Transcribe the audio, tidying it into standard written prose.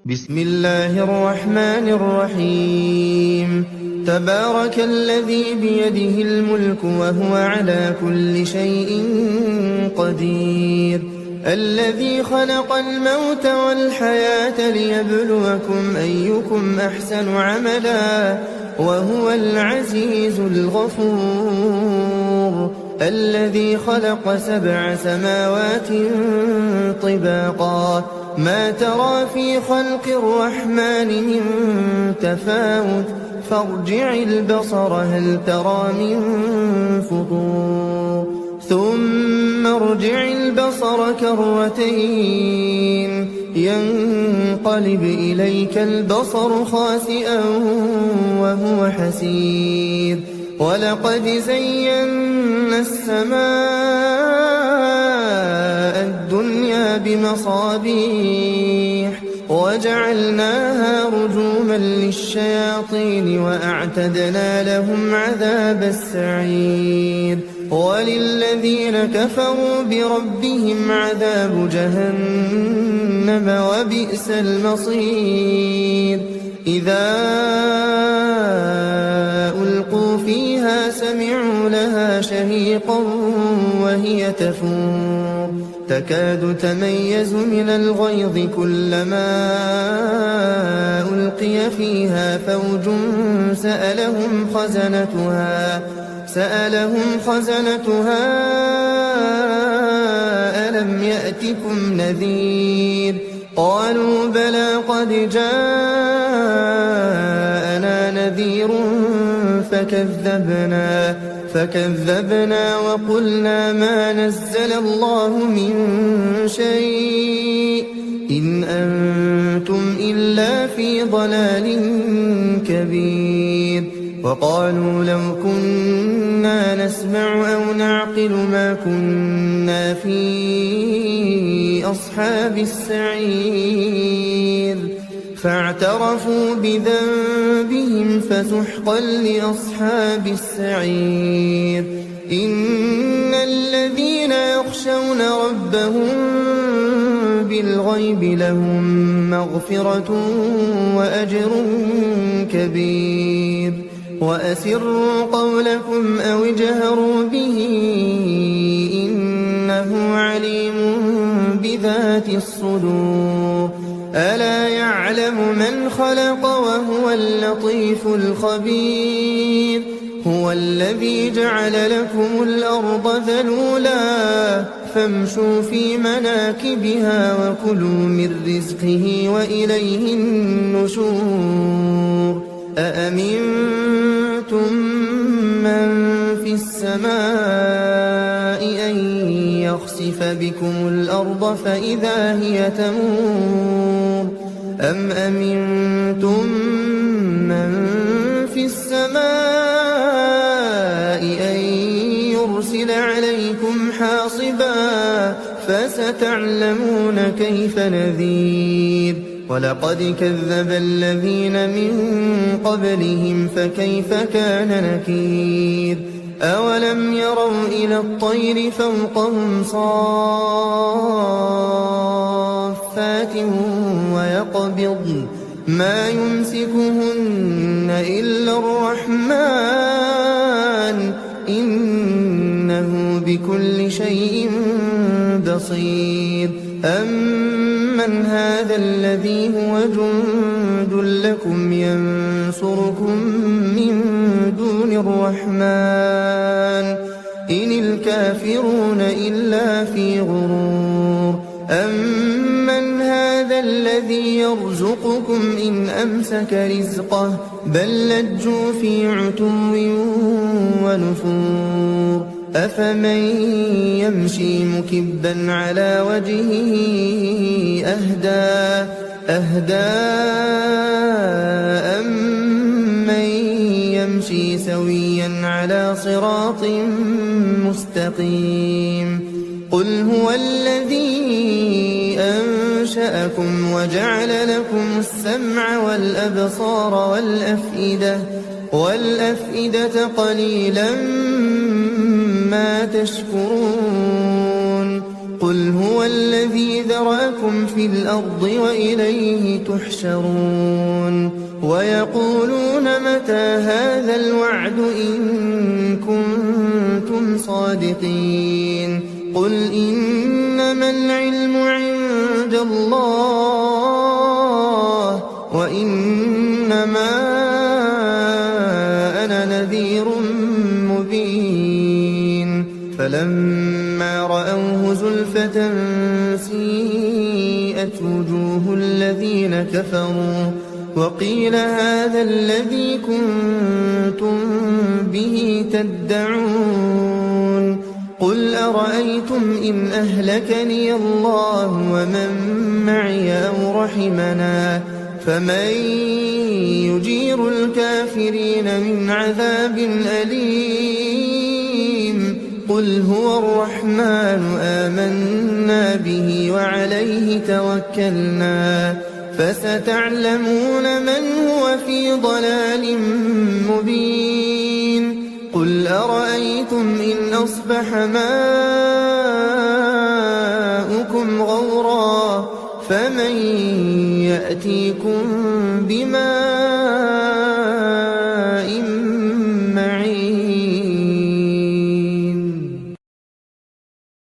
بسم الله الرحمن الرحيم. تبارك الذي بيده الملك وهو على كل شيء قدير، الذي خلق الموت والحياة ليبلوكم أيكم أحسن عملا وهو العزيز الغفور، الذي خلق 7 سماوات طباقا ما ترى في خلق الرحمن من تفاوت فارجع البصر هل ترى من فطور ثم ارجع البصر كرتين ينقلب إليك البصر خاسئا وهو حسير، ولقد زينا السماء الدنيا بمصابيح وجعلناها رجوما للشياطين وأعتدنا لهم عذاب السعير، وللذين كفروا بربهم عذاب جهنم وبئس المصير. إذا ألقوا فيها سمعوا لها شهيقا وهي تفور تكاد تميز من الغيظ كلما ألقي فيها فوج سألهم خزنتها ألم يأتكم نذير؟ قالوا بلى قد جاءنا نذير فكذبنا وقلنا ما نزل الله من شيء إن أنتم إلا في ضلال كبير. وقالوا لو كنا نسمع أو نعقل ما كنا في أصحاب السعير، فاعترفوا بذنبهم فسحقا لأصحاب السعير. إن الذين يخشون ربهم بالغيب لهم مغفرة وأجر كبير. وأسروا قولكم أو اجهروا به إنه عليم بذات الصدور. ألا يعلم من خلق وهو اللطيف الخبير. هو الذي جعل لكم الأرض ذلولا فامشوا في مناكبها وكلوا من رزقه وإليه النشور. أأمنتم من في السماء أن يخسف بكم الأرض فإذا هي تمور أم أمنتم من في السماء أن يرسل عليكم حاصبا فستعلمون كيف نذير. ولقد كذب الذين من قبلهم فكيف كان نكير. أولم يروا إلى الطير فوقهم صافات ويقبضن ما يمسكهن إلا الرحمن إنه بكل شيء بصير. أمن هذا الذي هو جند لكم ينصركم من دون الرحمن إن الكافرون إلا في غرور. أمن هذا الذي يرزقكم إن أمسك رزقه بل لجوا في عتو ونفور. أفمن يمشي مكبا على وجهه أهدى أمن يمشي سويا على صراط مستقيم. قل هو الذي أنشأكم وجعل لكم السمع والأبصار والأفئدة قليلا ما تشكرون. قل هو الذي ذرأكم في الأرض وإليه تحشرون ويقولون متى هذا الوعد إن كنتم صادقين قل إنما العلم عند الله وإنما أنا نذير مبين فلما رأوه زلفة سيئت وجوه الذين كفروا وقيل هذا الذي كنتم به تدعون قل أرأيتم إن أهلكني الله ومن معي أو رحمنا فمن يجير الكافرين من عذاب أليم قل هو الرحمن آمنا به وعليه توكلنا فستعلمون من هو في ضلال مبين قل أرأيتم إن أصبح ماؤكم غورا فمن يأتيكم بماء